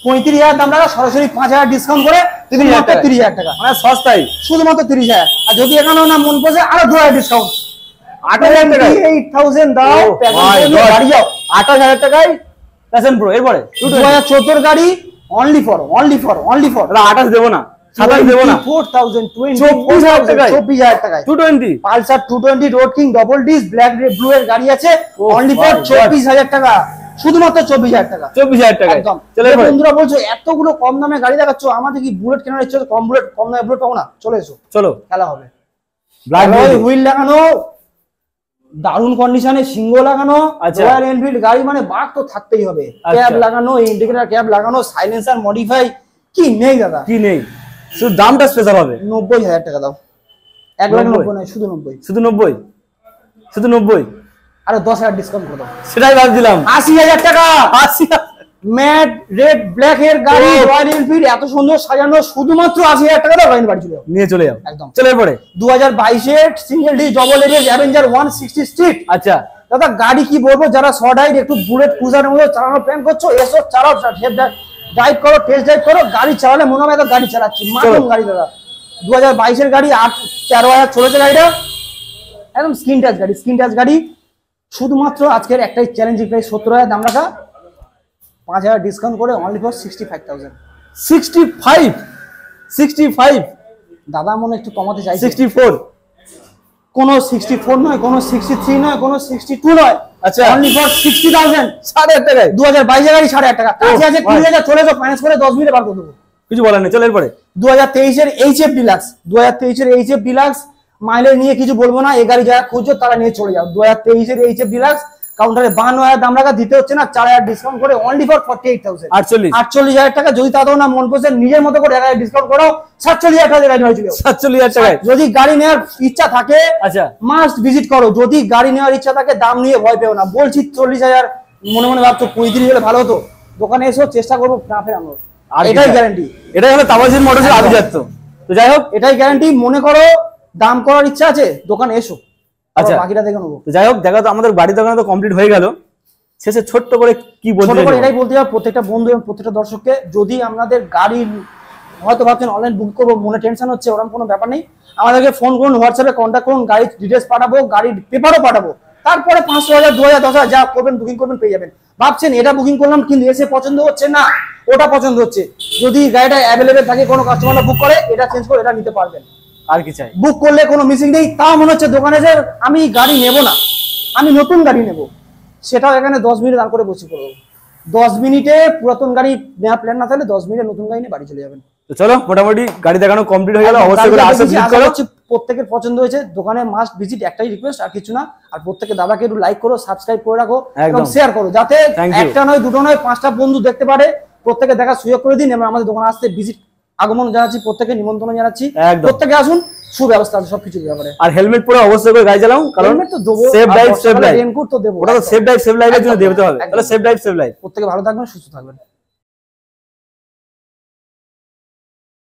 35,000 দাম রাখা, সরাসরি 5,000 ডিসকাউন্ট করে
30,000 টাকা।
30,000 টাকা,
মানে সস্তাই,
শুধুমাত্র 30,000। আর যদি এখানেও না মন পড়ে আরো 2,000 ডিসকাউন্ট,
28,000 টাকা।
28,000 দাও,
Oh
প্যাকেজ
my
নিয়ে
God!
বাড়ি যাও।
28,000 টাকায় প্যাশন প্রো। এরপরে
2014 গাড়ি, অনলি ফর
28 দেবো না, 27 দেবো না,
24,000 টাকায়, 24,000 টাকায়
220
Pulsar 220 road king double disc black blue এর গাড়ি আছে,
Oh
only for
my God!
24,000 টাকা, শুধুমাত্র 24,000 টাকা।
24,000 টাকা।
একদম।
চলো
যে
এরপরে
বন্ধুরা বলছো এতগুলো কম দামে গাড়ি দেখাচ্ছ, আমাদের কি বুলেট কেনার ইচ্ছে হচ্ছে? কম দামে বুলেট পাবো না, চলে এসো,
চলো
খেলা হবে।
ব্ল্যাক
হুইল লাগানো, দারুণ কন্ডিশনে সিংহ লাগানো,
আচ্ছা।
রয়্যাল এনফিল্ড গাড়ি মানে বাঘ তো থাকতেই হবে,
আচ্ছা।
ক্যাব লাগানো, ইন্ডিকেটর ক্যাব লাগানো, সাইলেন্সার মডিফাই, কি নেই দাদা?
কি নেই, শুধু দামটা স্পেশাল হবে।
90,000 টাকা দাও, 1,90,000
90
নয়, শুধু 90,
শুধু 90, শুধু 90,
আরো 10,000 ডিসকাউন্ট করে দাও,
সেটাই ভাবছিলাম।
80,000 টাকা।
80,000
ম্যাট রেড ব্ল্যাক এর গাড়ি,
Oh!
রয়্যাল এনফিল্ড এত সুন্দর সাজানো, শুধুমাত্র 80,000 টাকা দাও, বাড়ি চলে যাও,
নিয়ে চলে যাও
একদম।
চলো এরপরে
2022 এর single D double ABS Avenger 160 street.
আচ্ছা
দাদা গাড়ি কি বলবো, যারা শর্ট হাইট একটু বুলেট ক্রুজারের মধ্যে চালানো প্ল্যান করছো, এসো চালাও, ড্রাইভ করো, টেস্ট ড্রাইভ করো, গাড়ি চালালে মনে হবে তো গাড়ি চালাচ্ছি, মাধ্যম গাড়ি দাদা। 2022 এর গাড়ি, 13,000 চলেছে গাড়িটা, একদম স্ক্রিন টাচ গাড়ি, শুধুমাত্র আজকের একটাই চ্যালেঞ্জিং প্রাইস 70,000 দাম রাখা, 5,000 ডিসকাউন্ট করে অনলি ফর 65,000।
65
দাদা মনে একটু কমাতে চাইছে,
64
কোনো 64 নয়, কোনো 63 নয়, কোনো 62 নয়,
আচ্ছা।
Only for 60,000।
8,500 টাকায়
2022 এর গাড়ি 8,500 টাকা, কাছে আছে
ভাই।
20,000 চলে যাও, ফাইন্যান্স করে 10 মিনিটে বার করে দেবো।
কিছু বলার নেই, চলো এরপরে
2023 এর এইচএফ ডিলাক্স, 2023 এর এইচএফ ডিলাক্স মাইলেজ নিয়ে কিছু বলবো না, এই গাড়ি যারা খুঁজছো তারা নিয়ে চলে যাও। 2023-এর এইচএফ ডিলাক্স, কাউন্টারে 52,000 দাম রাখা, দিতে হচ্ছে না 4,000 ডিসকাউন্ট করে, অনলি ফর 48,000,
48,000
টাকা। যদি তাতেও না মন পছন্দ, নিজের মতো করে 1,000 ডিসকাউন্ট করো, 47,000 টাকা গাড়ি হয়েছিল।
47,000 টাকায়
যদি গাড়ি নেওয়ার ইচ্ছা থাকে
আচ্ছা
মাস্ট ভিজিট করো। যদি গাড়ি নেওয়ার ইচ্ছা থাকে দাম নিয়ে ভয় পেও না, বলছি 40,000, মনে মনে ভাবছো 35 হলে ভালো হতো, দোকানে এসো, চেষ্টা করবো না ফেরানোর, এটাই গ্যারান্টি।
এটাই হলো তাবাজির মোটরসের আভিজাত্য। তো যাই হোক,
এটাই গ্যারান্টি। মনে করো দাম করার ইচ্ছা আছে, দোকানে এসো,
আচ্ছা
বাকিটা দেখে নেবো।
তো যাই হোক, দেখা তো আমাদের বাড়ি দোকানে তো কমপ্লিট হয়ে গেল, শেষে ছোট্ট করে কি বলতে
ছোট করে এটাই বলতে হবে প্রত্যেকটা বন্ধু এবং প্রত্যেকটা দর্শককে, যদি আপনাদের গাড়ি হয়তো ভাবছেন অনলাইন বুক করবো, মনে টেনশন হচ্ছে, ওরকম কোনো ব্যাপার নেই, আমাদেরকে ফোন করুন, হোয়াটসঅ্যাপে কন্ট্যাক্ট করুন, গাড়ির ডিটেলস পাঠাবো, গাড়ির পেপারও পাঠাবো, তারপরে 500,000, 2,000, 10,000 যা করবেন বুকিং করবেন, পেয়ে যাবেন। ভাবছেন এটা বুকিং করলাম কিন্তু এসে পছন্দ হচ্ছে না, ওটা পছন্দ হচ্ছে, যদি গাড়িটা অ্যাভেলেবেল থাকে, কোনো কাস্টমার বুক করে, এটা চেঞ্জ করে এটা নিতে পারবেন।
আর কি চাই?
বুক করলে কোনো মিসিং নেই, তাও মনে হচ্ছে দোকানে যে আমি গাড়ি নেব না, আমি নতুন গাড়ি নেব, সেটাও এখানে 10 মিনিট দাঁড় করে বসে করবো। 10 মিনিটে পুরাতন গাড়ি নেওয়ার প্ল্যান না থাকলে 10 মিনিটে নতুন গাড়ি নিয়ে বাড়ি চলে যাবেন।
তো চলো, মোটামুটি গাড়ি দেখানো কমপ্লিট হয়ে গেল। অবশ্যই করে আসো, ভিজিট করো।
প্রত্যেকের পছন্দ হয়েছে, দোকানে মাস্ট ভিজিট, একটাই রিকোয়েস্ট, আর কিছু না। আর প্রত্যেকে দাদাকে একটু লাইক করো, সাবস্ক্রাইব করে রাখো এবং শেয়ার করো, যাতে একটা নয়, দুটো নয়, 5টা বন্ধু দেখতে পারে। প্রত্যেকে দেখার সুযোগ করে দিন এবং আমাদের দোকানে আসতে ভিজিট আগমন জানাচ্ছি, প্রত্যেকে নিমন্ত্রণ জানাচ্ছি, প্রত্যেকে আসুন, সুব্যবস্থা আছে সবকিছু ব্যাপারে।
আর হেলমেট পরে অবশ্যই করে গাড়ি চালাও, কারণ safe drive save life,
raincoat তো দেবো,
ওটা তো সেফ ড্রাইভ সেভ লাইফের জন্য দেবতে হবে। তাহলে সেফ ড্রাইভ সেভ লাইফ।
প্রত্যেকে ভালো থাকবেন, সুস্থ থাকবেন।